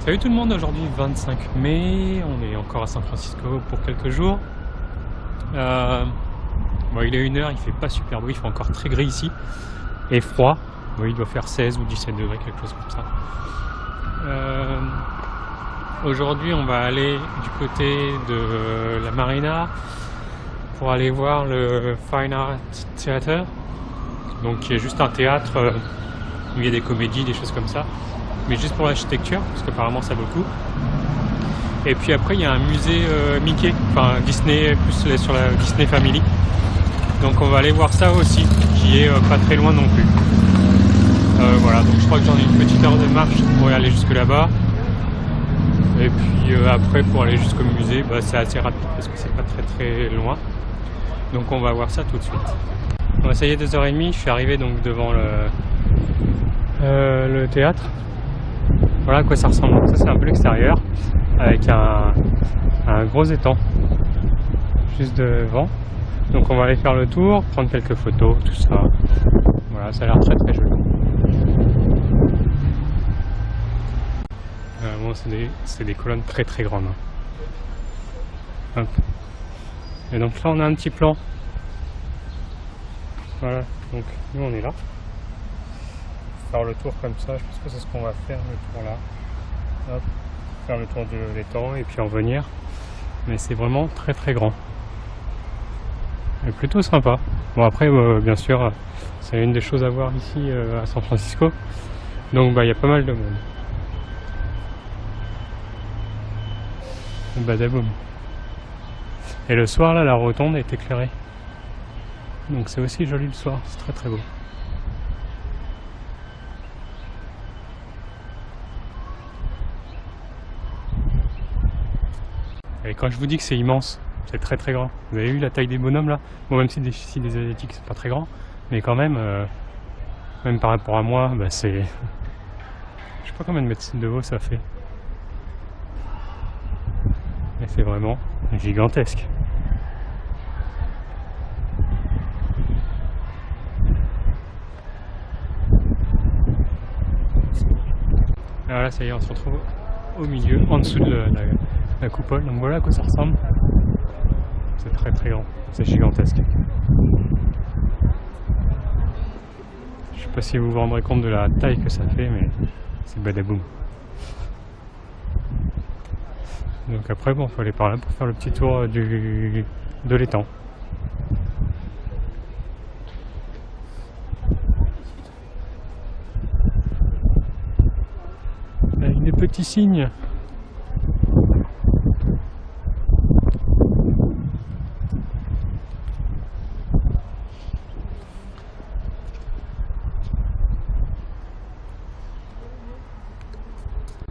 Salut tout le monde, aujourd'hui 25 mai, on est encore à San Francisco pour quelques jours. Bon, il est 1h, il fait pas super beau, il fait encore très gris ici et froid. Bon, il doit faire 16 ou 17 degrés, quelque chose comme ça. Aujourd'hui on va aller du côté de la marina pour aller voir le Fine Art Theater, donc qui est juste un théâtre où il y a des comédies, des choses comme ça, mais juste pour l'architecture, parce qu'apparemment ça vaut le coup. Et puis après il y a un musée Mickey, enfin Disney, plus sur la Disney Family. Donc on va aller voir ça aussi, qui est pas très loin non plus. Voilà, donc je crois que j'en ai une petite heure de marche pour aller jusque là-bas. Et puis après pour aller jusqu'au musée, bah, c'est assez rapide parce que c'est pas très loin. Donc on va voir ça tout de suite. Bon, ça y est, 2h30, je suis arrivé donc devant le théâtre. Voilà à quoi ça ressemble. Donc ça c'est un peu l'extérieur, avec un gros étang juste devant. Donc on va aller faire le tour, prendre quelques photos, tout ça. Voilà, ça a l'air très joli. Bon, c'est des colonnes très grandes. Hop. Et donc là on a un petit plan. Voilà, donc nous on est là. Faire le tour comme ça, je pense que c'est ce qu'on va faire, le tour là. Hop. Faire le tour de l'étang et puis en venir. Mais c'est vraiment très grand. Et plutôt sympa. Bon après bien sûr c'est une des choses à voir ici à San Francisco. Donc bah il y a pas mal de monde. Badaboum. Et le soir là la rotonde est éclairée. Donc c'est aussi joli le soir, c'est très beau. Et quand je vous dis que c'est immense, c'est très grand. Vous avez vu la taille des bonhommes là? Bon, même si des asiatiques c'est pas très grand, mais quand même, même par rapport à moi, bah, c'est... Je sais pas combien de mètres de haut ça fait. Et c'est vraiment gigantesque. Alors là ça y est, on se retrouve au milieu, en dessous de la coupole, donc voilà à quoi ça ressemble. C'est très grand, c'est gigantesque. Je sais pas si vous vous rendrez compte de la taille que ça fait, mais c'est badaboum. Donc après bon, faut aller par là pour faire le petit tour de l'étang. Avec des petits signes.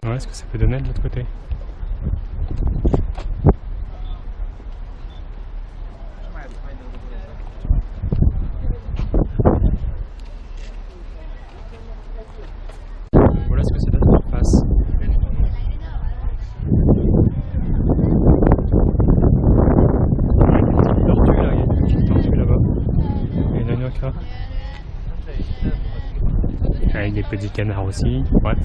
Ouais, ce que ça peut donner de l'autre côté. Voilà ce que ça donne en face. Il y a des petites tortues là, il y a des petites tortues là-bas. Et une agnoca. Avec des petits canards aussi. Bref,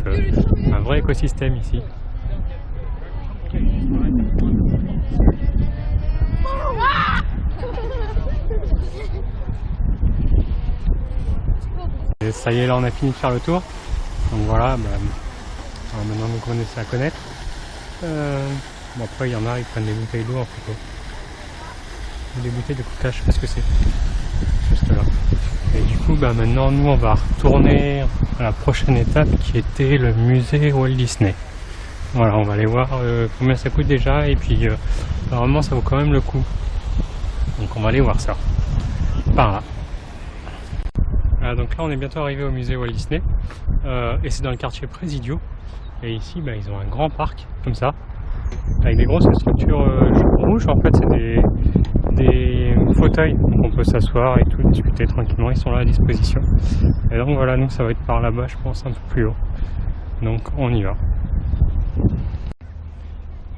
un vrai écosystème ici. Et ça y est, là on a fini de faire le tour. Donc voilà, bah, alors maintenant vous connaissez à connaître. Bon, après il y en a, ils prennent des bouteilles d'eau en photo. Des bouteilles de coca, je sais pas ce que c'est. Juste là. Et du coup, bah, maintenant nous on va retourner à la prochaine étape qui était le musée Walt Disney. Voilà, on va aller voir combien ça coûte déjà, et puis normalement ça vaut quand même le coup. Donc on va aller voir ça. Par là. Voilà, donc là on est bientôt arrivé au musée Walt Disney, et c'est dans le quartier Presidio. Et ici bah, ils ont un grand parc comme ça, avec des grosses structures rouges. En fait c'est des fauteuils, donc on peut s'asseoir et tout, discuter tranquillement, ils sont là à disposition. Et donc voilà, nous ça va être par là-bas, je pense, un peu plus haut. Donc on y va.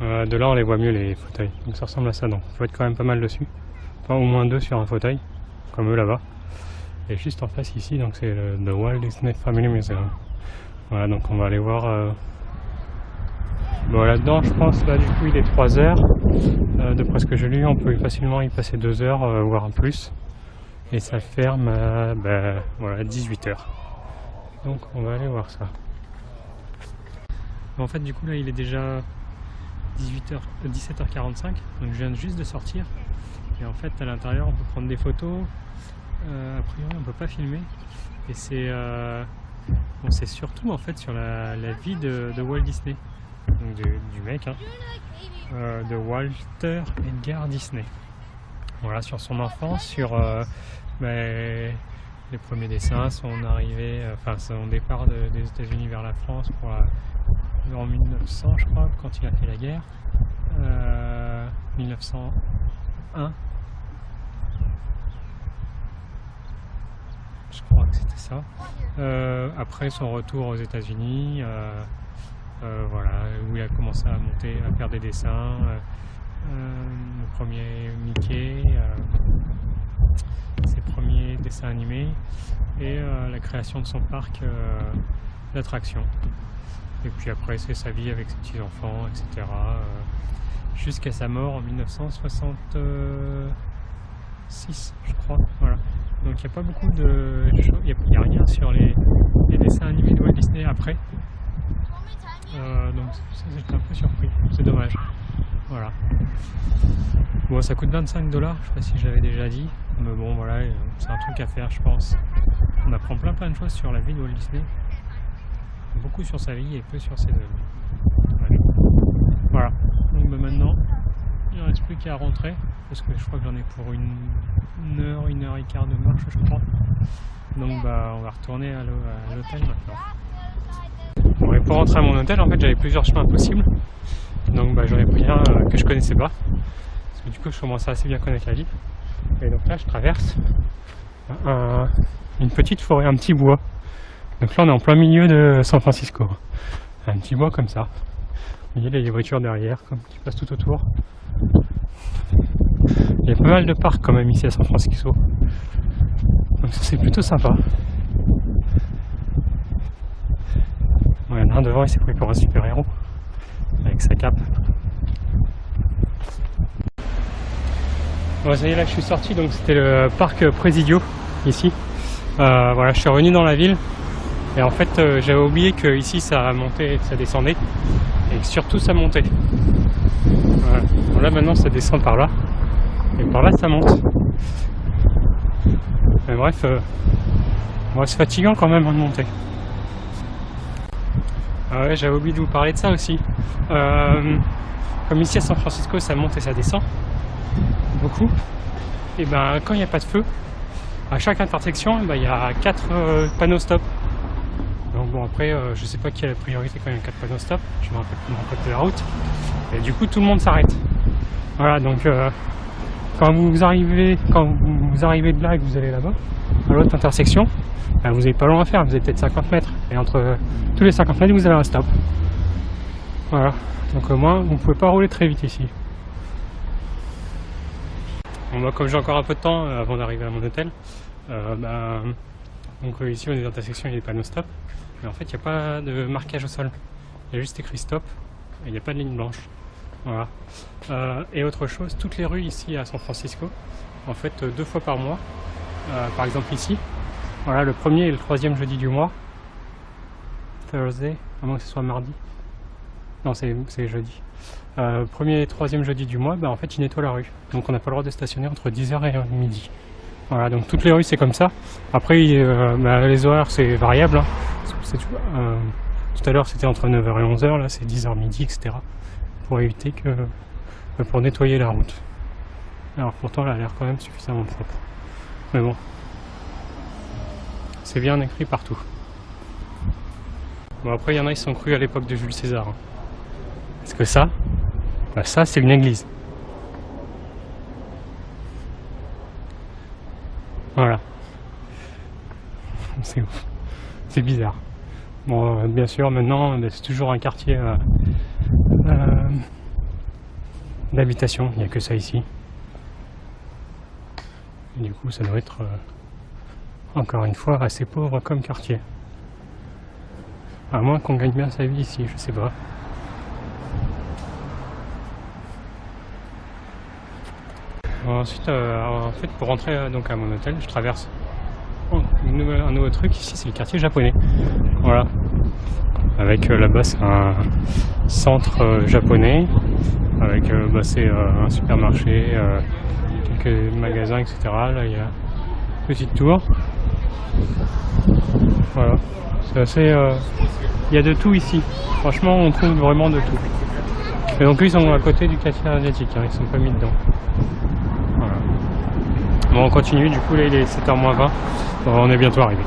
De là on les voit mieux les fauteuils, donc ça ressemble à ça, donc il faut être quand même pas mal dessus. Enfin au moins 2 sur un fauteuil, comme eux là-bas. Et juste en face ici, donc c'est le Walt Disney Family Museum. Voilà, donc on va aller voir Bon, là-dedans, je pense, là, du coup, il est 3 heures. D'après ce que j'ai lu, on peut facilement y passer 2 heures, voire plus. Et ça ferme à voilà, 18 heures. Donc, on va aller voir ça. En fait, du coup, là, il est déjà 17h45. Donc, je viens juste de sortir. Et en fait, à l'intérieur, on peut prendre des photos. A priori, on peut pas filmer. Et c'est bon, c'est surtout en fait sur la vie de Walt Disney. Donc du mec, hein, de Walter Edgar Disney. Voilà, sur son enfance, sur les premiers dessins, son arrivée, enfin son départ des États-Unis vers la France pour en 1900, je crois, quand il a fait la guerre. 1901. Je crois que c'était ça. Après son retour aux États-Unis, voilà, où il a commencé à monter, à faire des dessins, le premier Mickey, ses premiers dessins animés et la création de son parc d'attractions. Et puis après, c'est sa vie avec ses petits-enfants, etc. Jusqu'à sa mort en 1966, je crois. Voilà. Donc il n'y a pas beaucoup de choses, il n'y a rien sur les dessins animés de Walt Disney après. Donc ça, j'étais un peu surpris, c'est dommage. Voilà. Bon, ça coûte 25 $, je sais pas si j'avais déjà dit, mais bon voilà, c'est un truc à faire, je pense. On apprend plein de choses sur la vie de Walt Disney. Beaucoup sur sa vie et peu sur ses œuvres. Ouais. Voilà. Donc maintenant, il ne reste plus qu'à rentrer, parce que je crois que j'en ai pour une heure et quart de marche, je crois. Donc on va retourner à l'hôtel maintenant. Bon, et pour rentrer à mon hôtel, en fait, j'avais plusieurs chemins possibles. Donc j'en ai pris un que je connaissais pas. Parce que du coup, je commençais à assez bien connaître la ville. Et donc là, je traverse une petite forêt, un petit bois. Donc là, on est en plein milieu de San Francisco. Un petit bois comme ça. Vous voyez, il y a les voitures derrière, qui passent tout autour. Il y a pas mal de parcs quand même ici à San Francisco. Donc ça, c'est plutôt sympa. Bon, il y en a un devant, il s'est pris pour un super-héros. Avec sa cape. Bon, ça y est, là je suis sorti, donc c'était le parc Presidio, ici. Voilà, je suis revenu dans la ville. Et en fait, j'avais oublié que ici ça montait et ça descendait. Et surtout ça montait. Voilà. Bon, là maintenant ça descend par là. Et par là ça monte. Mais bref, c'est fatigant quand même de monter. Ouais, j'avais oublié de vous parler de ça aussi. Comme ici à San Francisco ça monte et ça descend beaucoup. Et quand il n'y a pas de feu, à chaque intersection, il y a 4 panneaux stop. Donc bon, après, je sais pas qui a la priorité quand il y a 4 panneaux stop, je me rappelle plus mon code de la route. Et du coup, tout le monde s'arrête. Voilà, donc quand vous arrivez de là et que vous allez là-bas, à l'autre intersection, vous n'avez pas loin à faire, vous avez peut-être 50 mètres. Et entre tous les 50 mètres, vous avez un stop. Voilà, donc au moins, vous ne pouvez pas rouler très vite ici. Bon, moi, comme j'ai encore un peu de temps avant d'arriver à mon hôtel, donc ici, on est dans l'intersection, il y a des panneaux stop. Mais en fait, il n'y a pas de marquage au sol. Il y a juste écrit stop et il n'y a pas de ligne blanche. Voilà. Et autre chose, toutes les rues ici à San Francisco, en fait, 2 fois par mois, par exemple ici, voilà, le 1er et le 3e jeudi du mois, Thursday, à moins que ce soit mardi, non, c'est jeudi. 1er et 3e jeudi du mois, en fait, ils nettoient la rue. Donc on n'a pas le droit de stationner entre 10h et midi. Voilà, donc toutes les rues c'est comme ça. Après les horaires c'est variable, hein. Tout à l'heure c'était entre 9h et 11h, là c'est 10h midi, etc. Pour éviter pour nettoyer la route. Alors pourtant elle a l'air quand même suffisamment propre. Mais bon, c'est bien écrit partout. Bon, après il y en a qui sont crus à l'époque de Jules César, hein. Parce que ça c'est une église. Voilà. C'est ouf. C'est bizarre. Bon, bien sûr, maintenant, c'est toujours un quartier d'habitation. Il n'y a que ça ici. Et du coup, ça doit être, encore une fois, assez pauvre comme quartier. À moins qu'on gagne bien sa vie ici, je sais pas. Ensuite, en fait, pour rentrer donc à mon hôtel, je traverse un nouveau truc. Ici, c'est le quartier japonais. Voilà. Avec là-bas, c'est un centre japonais. Avec c'est un supermarché, quelques magasins, etc. Là, il y a une petite tour. Voilà. C'est assez. Il y a de tout ici. Franchement, on trouve vraiment de tout. Et donc, eux, ils sont à côté du quartier asiatique. Hein, ils sont pas mis dedans. Voilà. Bon, on continue. Du coup, là, il est 7h-20. On est bientôt arrivé.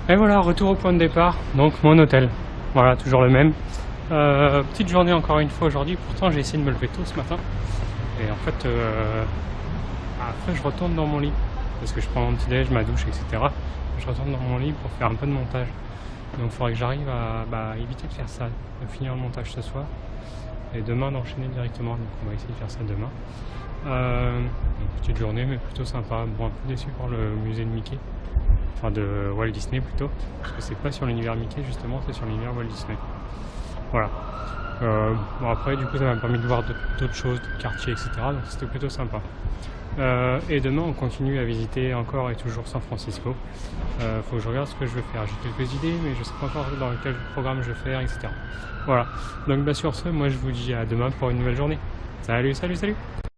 Et voilà, retour au point de départ. Donc, mon hôtel. Voilà, toujours le même. Petite journée encore une fois aujourd'hui. Pourtant, j'ai essayé de me lever tôt ce matin. Et en fait, après, je retourne dans mon lit. Parce que je prends mon petit déj, ma douche, etc. Je retourne dans mon lit pour faire un peu de montage. Donc, il faudrait que j'arrive à éviter de faire ça, de finir le montage ce soir. Et demain, d'enchaîner directement. Donc, on va essayer de faire ça demain. Petite journée, mais plutôt sympa. Bon, un peu déçu par le musée de Mickey. Enfin, de Walt Disney plutôt. Parce que c'est pas sur l'univers Mickey, justement, c'est sur l'univers Walt Disney. Voilà. Bon, après, du coup, ça m'a permis de voir d'autres choses, d'autres quartiers, etc. Donc, c'était plutôt sympa. Et demain, on continue à visiter encore et toujours San Francisco. Faut que je regarde ce que je veux faire. J'ai quelques idées, mais je sais pas encore dans quel programme je vais faire, etc. Voilà. Donc, sur ce, moi, je vous dis à demain pour une nouvelle journée. Salut, salut, salut!